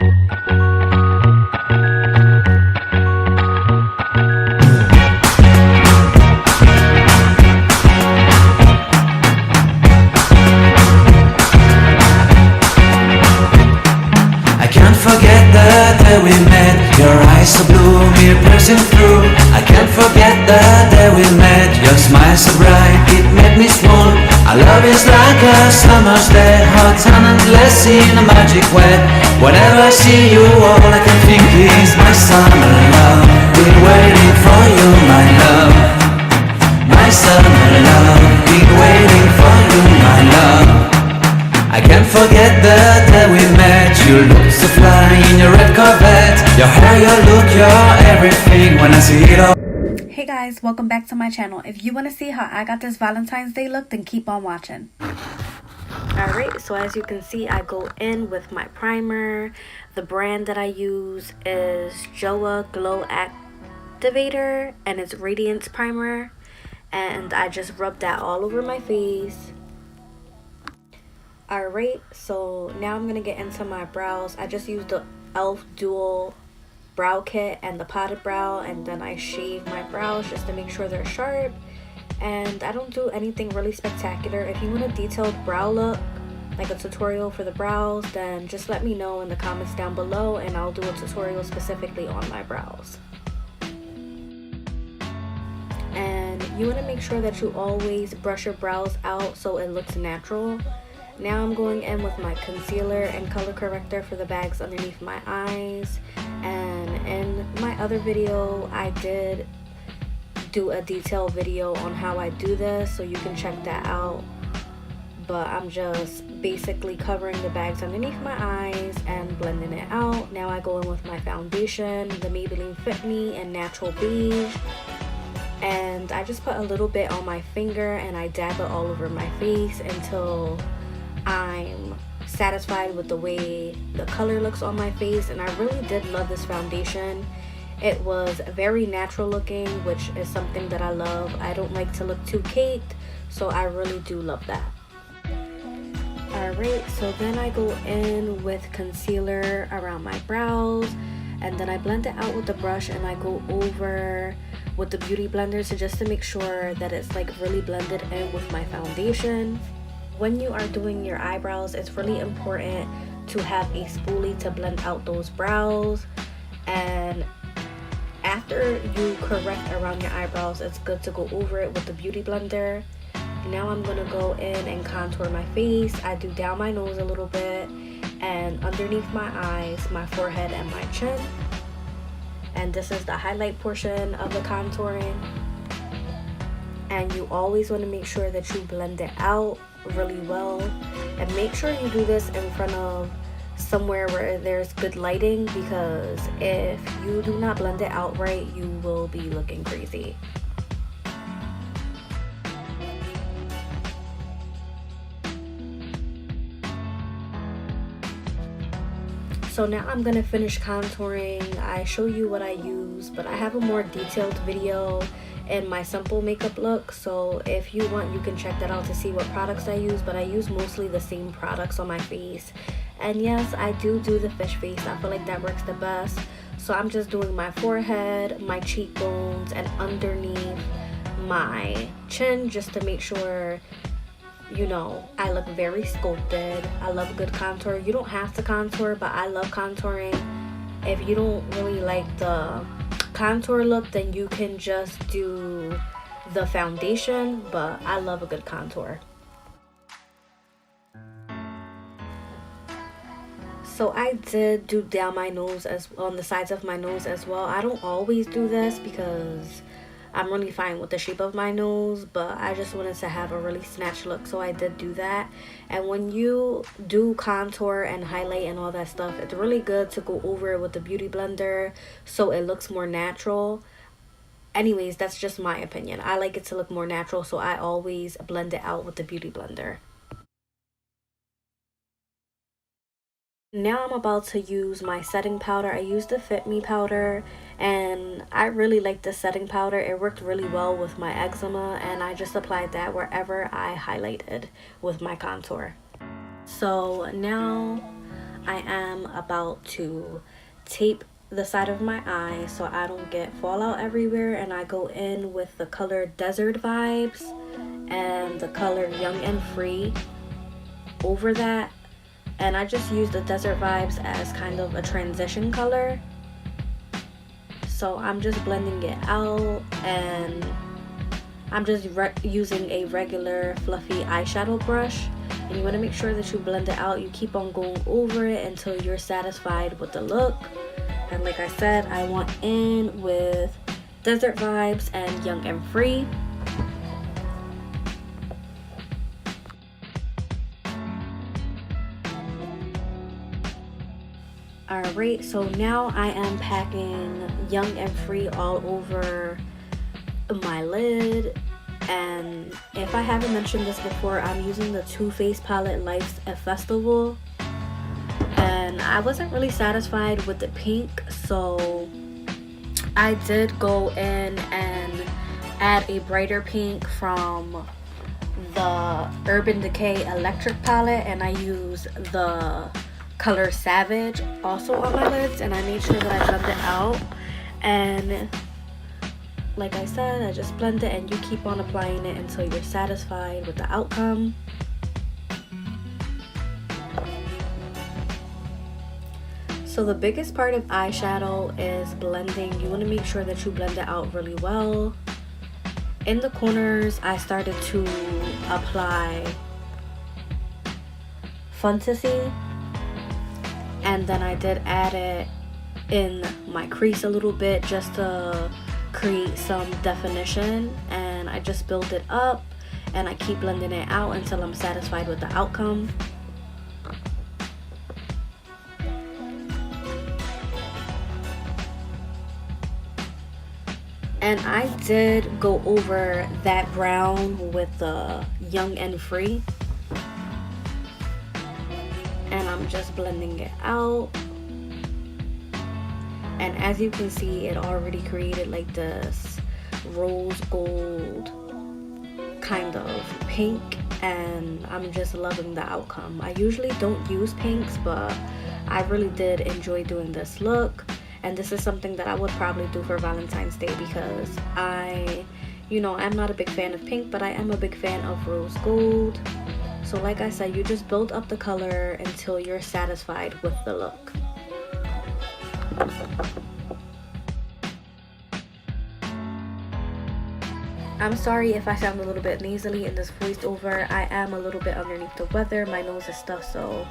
Forget the day we met. Your eyes so blue, me piercing through. I can't forget the day we met. Your smile so bright, it made me swoon. Our love is like a summer's day, hot and endless in a magic way. Whenever I see you, all I can think is my summer love. Been waiting for you, my love. My summer love. Been waiting for you, my love. I can't forget the day we met. You look so fly in your red Corvette. Your hair, your look, your everything. When I see it all. Hey guys, welcome back to my channel. If you want to see how I got this Valentine's Day look, then keep on watching. Alright, so as you can see, I go in with my primer. The brand that I use is Joah Glow Activator, and it's Radiance primer. And I just rub that all over my face. Alright, so now I'm going to get into my brows. I just used the e.l.f. Dual Brow Kit and the Potted Brow, and then I shave my brows just to make sure they're sharp. And I don't do anything really spectacular. If you want a detailed brow look, like a tutorial for the brows, then just let me know in the comments down below and I'll do a tutorial specifically on my brows. And you want to make sure that you always brush your brows out so it looks natural. Now I'm going in with my concealer and color corrector for the bags underneath my eyes. And in my other video, I did do a detailed video on how I do this, so you can check that out. But I'm just basically covering the bags underneath my eyes and blending it out. Now I go in with my foundation, the Maybelline Fit Me in Natural Beige. And I just put a little bit on my finger and I dab it all over my face until I'm satisfied with the way the color looks on my face. And I really did love this foundation. It was very natural looking, which is something that I love. I don't like to look too caked, so I really do love that. Alright, so then I go in with concealer around my brows, and then I blend it out with the brush and I go over with the beauty blender just to make sure that it's like really blended in with my foundation. When you are doing your eyebrows, it's really important to have a spoolie to blend out those brows. And after you correct around your eyebrows, it's good to go over it with the beauty blender. Now I'm going to go in and contour my face. I do down my nose a little bit and underneath my eyes, my forehead, and my chin. And this is the highlight portion of the contouring. And you always want to make sure that you blend it out really well. And make sure you do this in front of somewhere where there's good lighting, because if you do not blend it out right, you will be looking crazy. So now I'm gonna finish contouring. I show you what I use, but I have a more detailed video in my simple makeup look, so if you want, you can check that out to see what products I use. But I use mostly the same products on my face. And yes, I do the fish face. I feel like that works the best. So I'm just doing my forehead, my cheekbones, and underneath my chin, just to make sure, you know, I look very sculpted. I love a good contour. You don't have to contour, but I love contouring. If you don't really like the contour look, then you can just do the foundation, but I love a good contour. So I did do down my nose as on the sides of my nose as well. I don't always do this because I'm really fine with the shape of my nose, but I just wanted to have a really snatched look, so I did do that. And when you do contour and highlight and all that stuff, it's really good to go over it with the beauty blender so it looks more natural. Anyways, that's just my opinion. I like it to look more natural, so I always blend it out with the beauty blender. Now I'm about to use my setting powder. I used the Fit Me powder, and I really like the setting powder. It worked really well with my eczema, and I just applied that wherever I highlighted with my contour. So now I am about to tape the side of my eye so I don't get fallout everywhere, and I go in with the color Desert Vibes and the color Young and Free over that. And I just use the Desert Vibes as kind of a transition color. So I'm just blending it out, and I'm just using a regular fluffy eyeshadow brush. And you want to make sure that you blend it out. You keep on going over it until you're satisfied with the look. And like I said, I went in with Desert Vibes and Young and Free. Alright, so now I am packing Young and Free all over my lid. And if I haven't mentioned this before, I'm using the Too Faced palette Life's a Festival. And I wasn't really satisfied with the pink, so I did go in and add a brighter pink from the Urban Decay Electric palette, and I use the color Savage also on my lids, and I made sure that I blend it out. And like I said, I just blend it, and you keep on applying it until you're satisfied with the outcome. So the biggest part of eyeshadow is blending. You want to make sure that you blend it out really well. In the corners, I started to apply Fantasy, and then I did add it in my crease a little bit just to create some definition, and I just build it up and I keep blending it out until I'm satisfied with the outcome. And I did go over that brown with the Young and Free, and I'm just blending it out. And as you can see, it already created like this rose gold kind of pink, and I'm just loving the outcome. I usually don't use pinks, but I really did enjoy doing this look. And this is something that I would probably do for Valentine's Day, because I'm not a big fan of pink, but I am a big fan of rose gold. So like I said, you just build up the color until you're satisfied with the look. I'm sorry if I sound a little bit nasally in this voiceover. I am a little bit underneath the weather. My nose is stuffed, so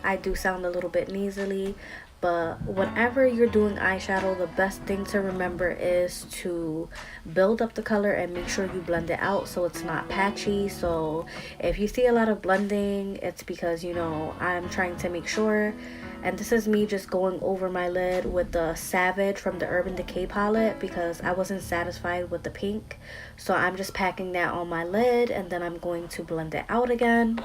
I do sound a little bit nasally. But whenever you're doing eyeshadow, the best thing to remember is to build up the color and make sure you blend it out so it's not patchy. So if you see a lot of blending, it's because, I'm trying to make sure. And this is me just going over my lid with the Savage from the Urban Decay palette, because I wasn't satisfied with the pink. So I'm just packing that on my lid, and then I'm going to blend it out again.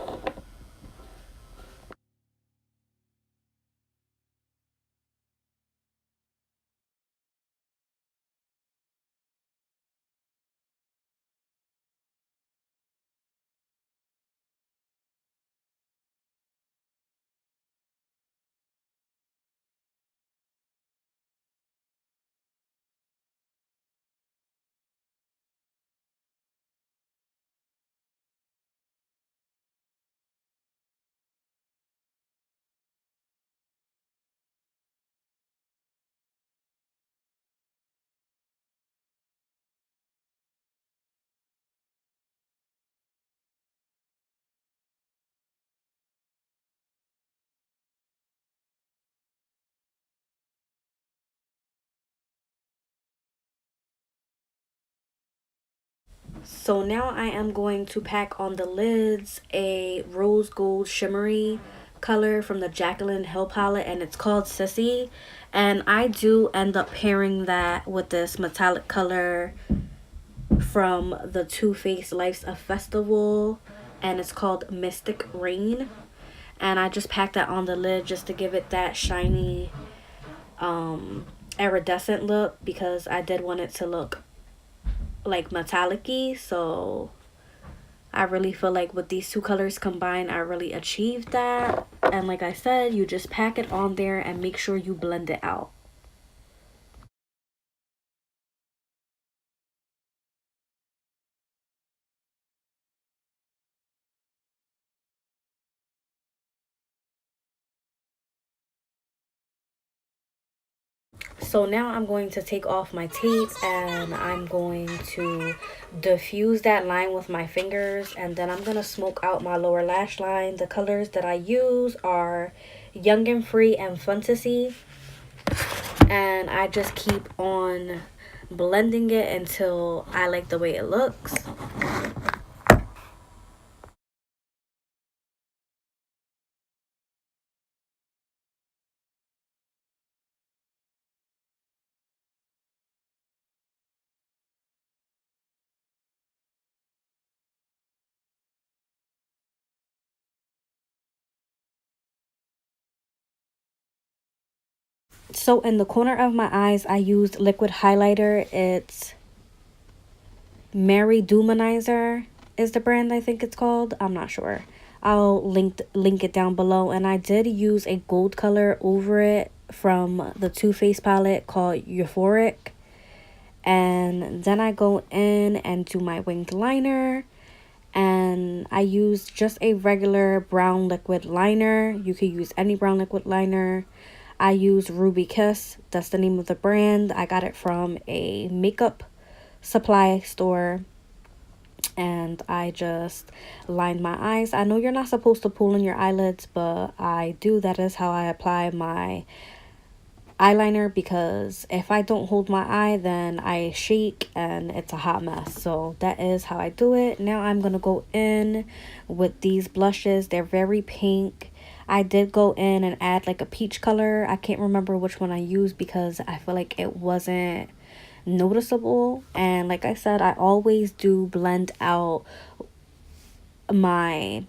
So now I am going to pack on the lids a rose gold shimmery color from the Jaclyn Hill palette, and it's called Sissy. And I do end up pairing that with this metallic color from the Too Faced Life's a Festival, and it's called Mystic Rain. And I just packed that on the lid just to give it that shiny iridescent look, because I did want it to look like metallic-y. So I really feel like with these two colors combined, I really achieved that. And like I said, you just pack it on there and make sure you blend it out. So now I'm going to take off my tape and I'm going to diffuse that line with my fingers, and then I'm going to smoke out my lower lash line. The colors that I use are Young and Free and Fantasy, and I just keep on blending it until I like the way it looks. So in the corner of my eyes, I used liquid highlighter. It's Marydew is the brand, I think it's called. I'm not sure. I'll link it down below. And I did use a gold color over it from the Too Faced palette called Euphoric. And then I go in and do my winged liner. And I use just a regular brown liquid liner. You could use any brown liquid liner. I use Ruby Kiss. That's the name of the brand. I got it from a makeup supply store. And I just line my eyes. I know you're not supposed to pull in your eyelids, but I do. That is how I apply my eyeliner, because if I don't hold my eye, then I shake and it's a hot mess. So that is how I do it. Now I'm gonna go in with these blushes. They're very pink. I did go in and add like a peach color. I can't remember which one I used because I feel like it wasn't noticeable. And like I said, I always do blend out my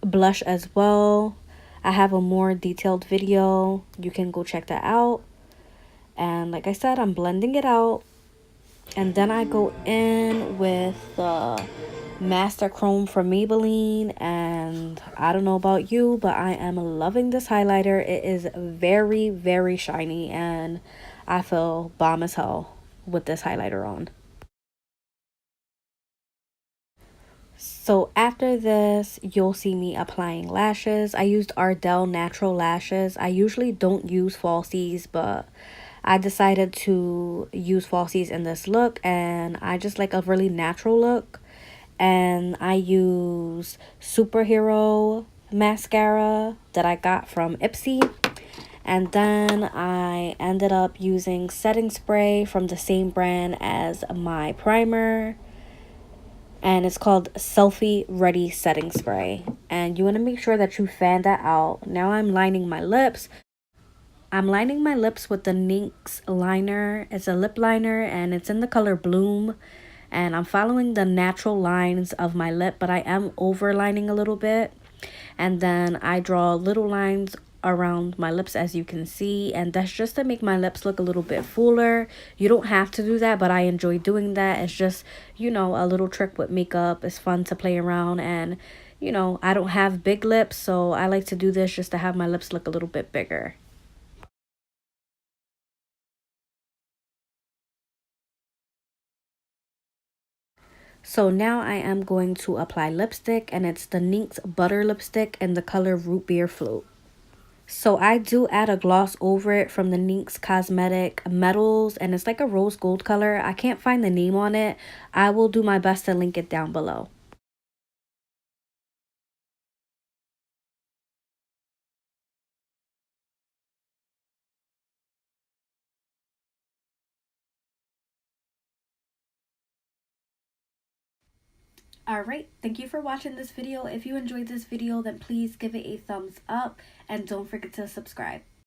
blush as well. I have a more detailed video. You can go check that out. And like I said, I'm blending it out. And then I go in with the Master Chrome from Maybelline. And I don't know about you, but I am loving this highlighter. It is very, very shiny. And I feel bomb as hell with this highlighter on. So after this, you'll see me applying lashes. I used Ardell Natural lashes. I usually don't use falsies, but I decided to use falsies in this look, and I just like a really natural look. And I use Superhero mascara that I got from Ipsy. And then I ended up using setting spray from the same brand as my primer. And it's called Selfie Ready Setting Spray. And you want to make sure that you fan that out. Now I'm lining my lips. I'm lining my lips with the NYX liner. It's a lip liner and it's in the color Bloom. And I'm following the natural lines of my lip, but I am overlining a little bit. And then I draw little lines around my lips, as you can see, and that's just to make my lips look a little bit fuller. You don't have to do that, but I enjoy doing that. It's just, you know, a little trick with makeup. It's fun to play around, and you know, I don't have big lips, so I like to do this just to have my lips look a little bit bigger. So now I am going to apply lipstick, and it's the NYX Butter Lipstick in the color Root Beer Float. So I do add a gloss over it from the NYX Cosmetic Metals, and it's like a rose gold color. I can't find the name on it. I will do my best to link it down below. Alright, thank you for watching this video. If you enjoyed this video, then please give it a thumbs up and don't forget to subscribe.